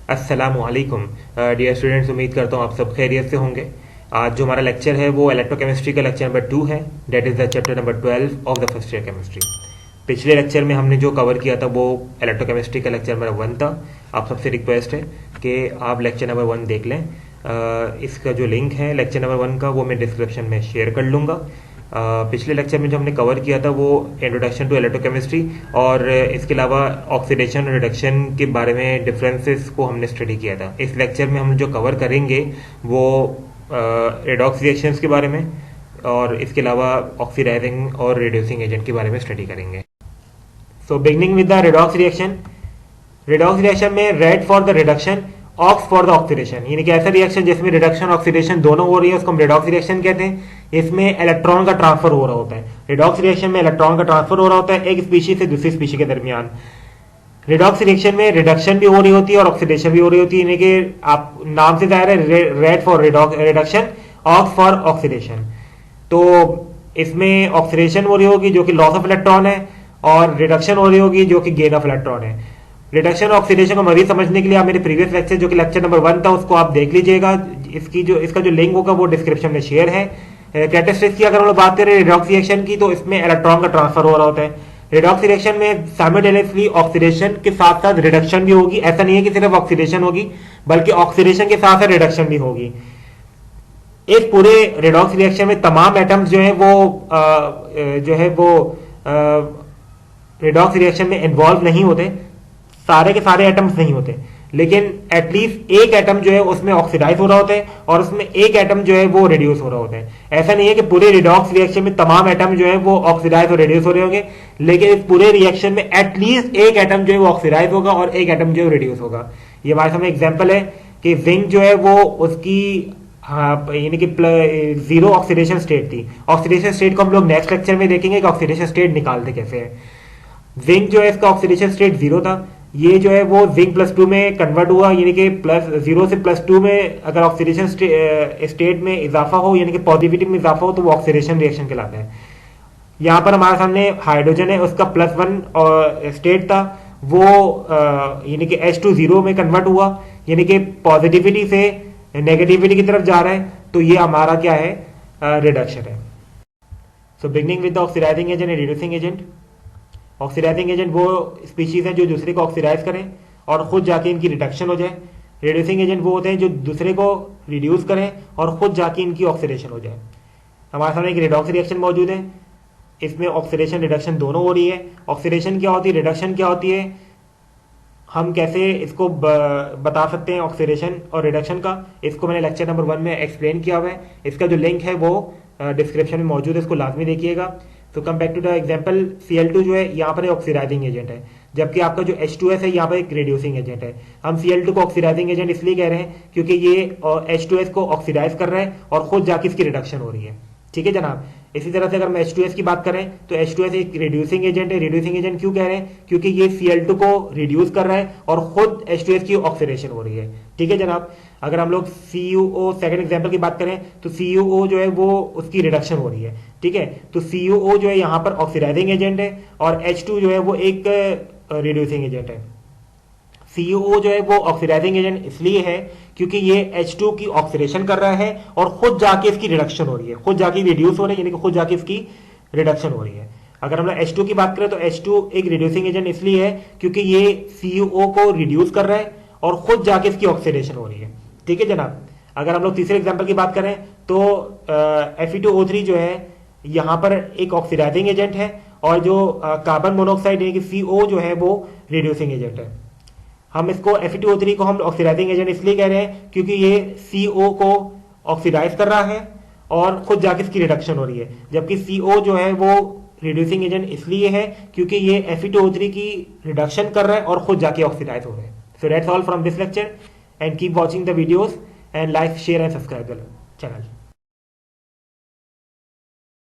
अस्सलामुअलैकुम dear students, उम्मीद करता हूँ आप सब खैरियत से होंगे। आज जो हमारा लेक्चर है वो इलेक्ट्रोकेमिस्ट्री का लेक्चर नंबर 2 है। That is the chapter number 12 of the first year chemistry. पिछले लेक्चर में हमने जो कवर किया था वो इलेक्ट्रोकेमिस्ट्री का लेक्चर नंबर 1 था। आप सबसे रिक्वेस्ट है कि आप लेक्चर नंबर 1 देख लें। इसका जो लिंक है लेक्चर नंबर 1 का वो मैं डिस्क्रिप्शन में शेयर कर लूँगा। पिछले लेक्चर में जो हमने कवर किया था वो इंट्रोडक्शन टू इलेक्ट्रोकेमिस्ट्री और इसके अलावा ऑक्सीडेशन और रिडक्शन के बारे में डिफरेंसेस को हमने स्टडी किया था। इस लेक्चर में हम जो कवर करेंगे वो रेडॉक्स रिएक्शंस के बारे में और इसके अलावा ऑक्सीडाइजिंग और रिड्यूसिंग एजेंट के बारे में स्टडी करेंगे। So beginning with the redox reaction में red for the reduction, ox for the oxidation, यानी कि ऐसा रिएक्शन जिसमें रिडक्शन ऑक्सीडेशन दोनों हो रही है उसको हम रेडॉक्स रिएक्शन कहते हैं। इसमें इलेक्ट्रॉन का ट्रांसफर हो रहा होता है। रिडॉक्स रिएक्शन में इलेक्ट्रॉन का ट्रांसफर हो रहा होता है एक स्पीशीज से दूसरी स्पीशीज के दरमियान। रिडॉक्स रिएक्शन में रिडक्शन भी हो रही होती है और ऑक्सीडेशन भी हो रही होती है, यानी कि आप नाम से जाहिर है red for reduction, ox for oxidation. तो इसमें ऑक्सीडेशन हो रही होगी जो कि लॉस ऑफ इलेक्ट्रॉन है और रिडक्शन हो रही होगी जो कि गेन ऑफ इलेक्ट्रॉन है। रिडक्शन और ऑक्सीडेशन को मजीद समझने के लिए आप मेरे प्रीवियस लेक्चर जो कि लेक्चर नंबर 1 था उसको आप देख लीजिएगा। इसका जो लिंक होगा वो डिस्क्रिप्शन में शेयर है। कैरेक्टरिस्टिक्स की अगर हम लोग बात करें रिडॉक्स रिएक्शन की तो इसमें इलेक्ट्रॉन का ट्रांसफर हो रहा होता है। रिडॉक्स रिएक्शन में साइमल्टेनियसली ऑक्सीडेशन के साथ साथ रिडक्शन भी होगी। ऐसा नहीं है कि सिर्फ ऑक्सीडेशन होगी बल्कि ऑक्सीडेशन के साथ साथ रिडक्शन भी होगी। इस पूरे रिडॉक्स रिएक्शन में तमाम एटम्स जो है वो रिडॉक्स रिएक्शन में इन्वॉल्व नहीं होते, सारे के सारे एटम्स नहीं होते, लेकिन एटलीस्ट एक एटम जो है उसमें ऑक्सीडाइज हो रहा होता है और उसमें एक एटम जो है वो रिड्यूस हो रहा होता है। ऐसा नहीं है कि पूरे रिडॉक्स रिएक्शन में तमाम एटम जो है वो ऑक्सीडाइज और रिड्यूस हो रहे होंगे, लेकिन इस पूरे रिएक्शन में एटलीस्ट एक एटम जो है वो ऑक्सीडाइज होगा और एक एटम जो है रिड्यूस होगा। ये हमारे सामने एग्जाम्पल है कि जिंक जो है वो उसकी यानी कि जीरो ऑक्सीडेशन स्टेट थी। ऑक्सीडेशन स्टेट को हम लोग नेक्स्ट लेक्चर में देखेंगे कि ऑक्सीडेशन स्टेट निकालते कैसे है। जिंक जो है इसका ऑक्सीडेशन स्टेट 0 था। ये जो है वो जिंक +2 में कन्वर्ट हुआ, यानी कि +0 से +2 में अगर ऑक्सीडेशन स्टेट में इजाफा हो यानी कि पॉजिटिविटी में इजाफा हो तो वो ऑक्सीडेशन रिएक्शन कहलाता है। यहाँ पर हमारे सामने हाइड्रोजन है, उसका +1 स्टेट था, वो यानी कि H2 0 में कन्वर्ट हुआ, यानी कि पॉजिटिविटी से नेगेटिविटी की तरफ जा रहा है, तो ये हमारा क्या है, रिडक्शन है। So beginning with the oxidising agent and reducing agent. Oxidising agent वो स्पीशीज हैं जो दूसरे को ऑक्सीडाइज करें और खुद जाके इनकी रिडक्शन हो जाए। रिड्यूसिंग एजेंट वो होते हैं जो दूसरे को रिड्यूस करें और खुद जाके इनकी ऑक्सीडेशन हो जाए। हमारे सामने एक रिडॉक्स रिएक्शन मौजूद है, इसमें ऑक्सीडेशन रिडक्शन दोनों हो रही है। ऑक्सीडेशन क्या होती है, रिडक्शन क्या होती है, हम कैसे इसको बता सकते हैं ऑक्सीडेशन और रिडक्शन का, इसको मैंने लेक्चर नंबर 1 में एक्सप्लेन किया हुआ है। इसका जो लिंक है वो डिस्क्रिप्शन में मौजूद है, इसको लाजमी देखिएगा। तो come back to the example, Cl2 जो है यहाँ पर ऑक्सीडाइजिंग एजेंट है, जबकि आपका जो H2S है यहाँ पर एक रिड्यूसिंग एजेंट है। हम Cl2 को ऑक्सीडाइजिंग एजेंट इसलिए कह रहे हैं क्योंकि ये H2S को ऑक्सीडाइज कर रहा है और खुद जाके इसकी रिडक्शन हो रही है। ठीक है जनाब। इसी तरह से अगर हम H2S की बात करें तो H2S एक रिड्यूसिंग एजेंट है। रिड्यूसिंग एजेंट क्यों कह रहे हैं, क्योंकि ये Cl2 को रिड्यूस कर रहा है और खुद H2S की ऑक्सीडेशन हो रही है। ठीक है जनाब। अगर हम लोग CuO सेकंड एग्जांपल की बात करें तो CuO जो है वो उसकी रिडक्शन हो रही है। ठीक है, तो CuO जो है यहाँ पर ऑक्सीडाइजिंग एजेंट है और H2 जो है वो एक रिड्यूसिंग एजेंट है। CuO जो है वो ऑक्सीडाइजिंग एजेंट इसलिए है क्योंकि ये H2 की ऑक्सीडेशन कर रहा है और खुद जाके इसकी रिडक्शन हो रही है, खुद जाके रिड्यूस हो रही है, यानी कि खुद जाके इसकी रिडक्शन हो रही है। अगर हम लोग H2 की बात करें तो H2 एक रिड्यूसिंग एजेंट इसलिए है क्योंकि ये CuO को रिड्यूस कर रहा है और खुद जाके इसकी ऑक्सीडेशन हो रही है। ठीक है जनाब। अगर हम लोग तीसरे एग्जाम्पल की बात करें तो Fe2O3 जो है यहाँ पर एक ऑक्सीडाइजिंग एजेंट है और जो कार्बन मोनोऑक्साइड है कि CO जो है वो रिड्यूसिंग एजेंट है। हम इसको Fe2O3 को हम ऑक्सीडाइजिंग एजेंट इसलिए कह रहे हैं क्योंकि ये CO को ऑक्सीडाइज कर रहा है और खुद जाके इसकी रिडक्शन हो रही है, जबकि CO जो है वो रिड्यूसिंग एजेंट इसलिए है क्योंकि ये Fe2O3 की रिडक्शन कर रहा है और खुद जाके ऑक्सीडाइज हो रहा है। So that's all from this lecture and keep watching the videos and like, share and subscribe the channel.